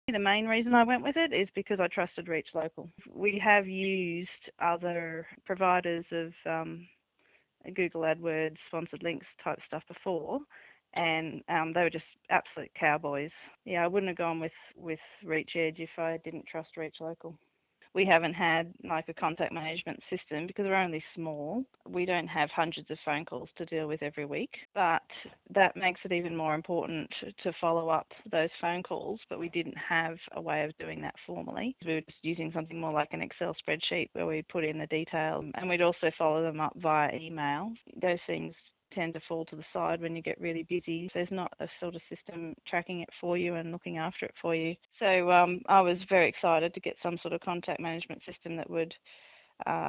The main reason I went with it is because I trusted Reach Local. We have used other providers of Google AdWords, sponsored links type stuff before, and they were just absolute cowboys. Yeah, I wouldn't have gone with Reach Edge if I didn't trust Reach Local. We haven't had like a contact management system because we're only small. We don't have hundreds of phone calls to deal with every week, but that makes it even more important to follow up those phone calls. But we didn't have a way of doing that formally. We were just using something more like an Excel spreadsheet where we put in the detail, and we'd also follow them up via email. Those things tend to fall to the side when you get really busy. If there's not a sort of system tracking it for you and looking after it for you. So I was very excited to get some sort of contact management system that would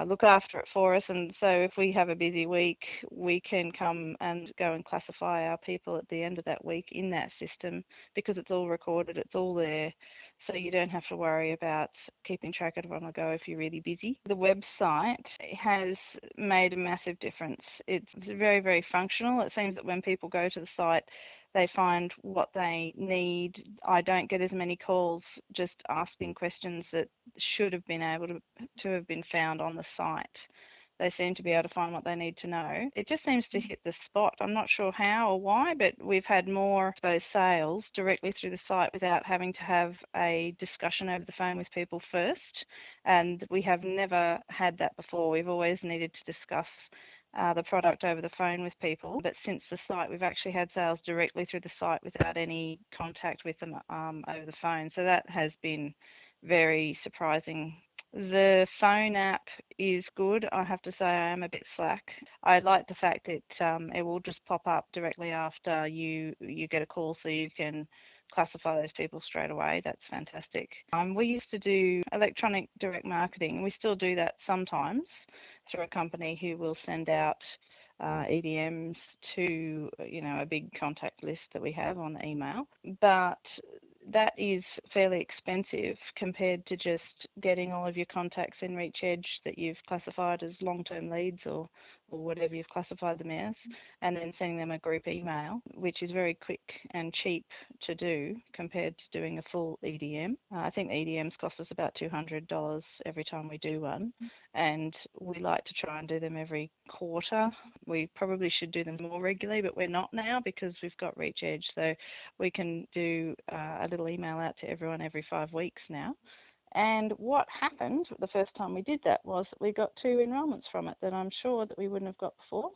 look after it for us. And so if we have a busy week, we can come and go and classify our people at the end of that week in that system because it's all recorded, it's all there. So you don't have to worry about keeping track of it on the go if you're really busy. The website has made a massive difference. It's very, very functional. It seems that when people go to the site, they find what they need. I don't get as many calls just asking questions that should have been able to have been found on the site. They seem to be able to find what they need to know. It just seems to hit the spot. I'm not sure how or why, but we've had more, I suppose, sales directly through the site without having to have a discussion over the phone with people first. And we have never had that before. We've always needed to discuss the product over the phone with people. But since the site, we've actually had sales directly through the site without any contact with them over the phone. So that has been very surprising. The phone app is good. I have to say I am a bit slack. I like the fact that it will just pop up directly after you get a call, so you can classify those people straight away. That's fantastic. We used to do electronic direct marketing. We still do that sometimes through a company who will send out EDMs to a big contact list that we have on email, but that is fairly expensive compared to just getting all of your contacts in Reach Edge that you've classified as long-term leads or whatever you've classified them as, and then sending them a group email, which is very quick and cheap to do compared to doing a full EDM. I think the EDMs cost us about $200 every time we do one, and we like to try and do them every quarter. We probably should do them more regularly, but we're not now because we've got Reach Edge, so we can do a little email out to everyone every 5 weeks now. And what happened the first time we did that was we got 2 enrolments from it that I'm sure that we wouldn't have got before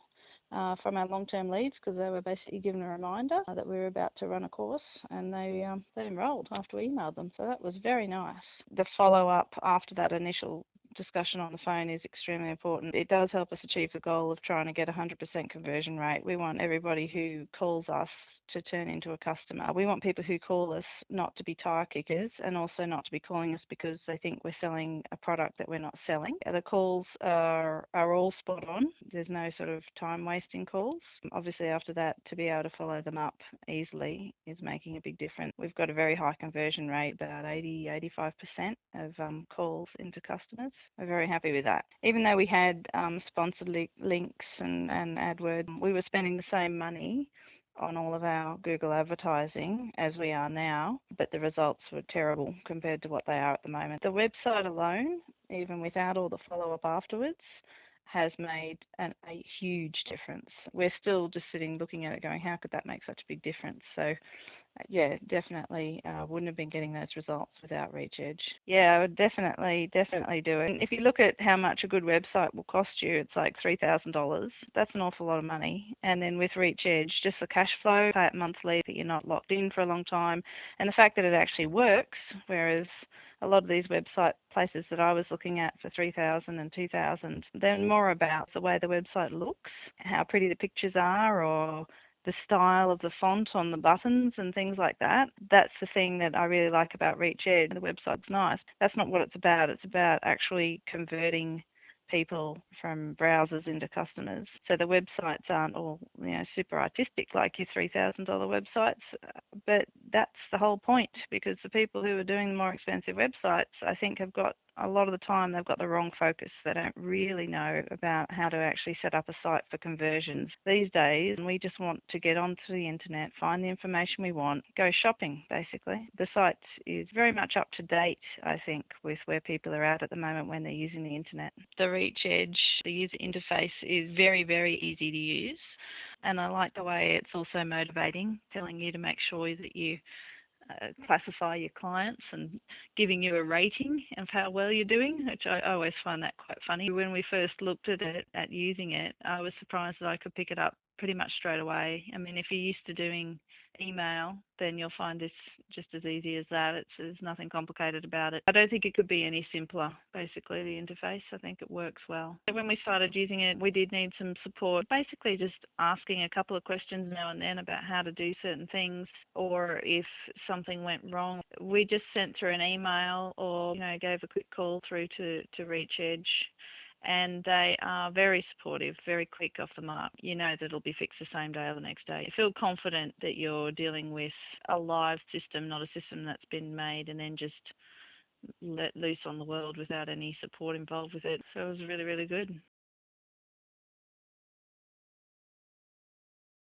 from our long-term leads, because they were basically given a reminder that we were about to run a course, and they enrolled after we emailed them. So that was very nice. The follow-up after that initial discussion on the phone is extremely important. It does help us achieve the goal of trying to get 100% conversion rate. We want everybody who calls us to turn into a customer. We want people who call us not to be tire kickers, and also not to be calling us because they think we're selling a product that we're not selling. The calls are all spot on. There's no sort of time wasting calls. Obviously after that, to be able to follow them up easily is making a big difference. We've got a very high conversion rate, about 85% of calls into customers. We're very happy with that. Even though we had sponsored links and AdWords, we were spending the same money on all of our Google advertising as we are now, but the results were terrible compared to what they are at the moment. The website alone, even without all the follow-up afterwards, has made a huge difference. We're still just sitting looking at it going, how could that make such a big difference? So yeah, definitely wouldn't have been getting those results without Reach Edge. Yeah, I would definitely do it. And if you look at how much a good website will cost you, it's like $3,000. That's an awful lot of money. And then with Reach Edge, just the cash flow, pay it monthly, that you're not locked in for a long time, and the fact that it actually works, whereas a lot of these website places that I was looking at for $3,000 and $2,000, they're more about the way the website looks, how pretty the pictures are, or the style of the font on the buttons and things like that. That's the thing that I really like about Reach Edge. The website's nice. That's not what it's about. It's about actually converting people from browsers into customers. So the websites aren't all super artistic like your $3,000 websites, but that's the whole point, because the people who are doing the more expensive websites, I think, have got a lot of the time they've got the wrong focus. They don't really know about how to actually set up a site for conversions. These days, we just want to get onto the internet, find the information we want, go shopping, basically. The site is very much up to date, I think, with where people are at the moment when they're using the internet. The Reach Edge, the user interface is very, very easy to use. And I like the way it's also motivating, telling you to make sure that you classify your clients and giving you a rating of how well you're doing, which I always find that quite funny. When we first looked at it, at using it, I was surprised that I could pick it up pretty much straight away. I mean, if you're used to doing email, then you'll find this just as easy as that. There's nothing complicated about it. I don't think it could be any simpler, basically, the interface. I think it works well. When we started using it, we did need some support, basically just asking a couple of questions now and then about how to do certain things, or if something went wrong. We just sent through an email or, gave a quick call through to Reach Edge, and they are very supportive, very quick off the mark. You know that it'll be fixed the same day or the next day. You feel confident that you're dealing with a live system, not a system that's been made and then just let loose on the world without any support involved with it. So it was really, really good.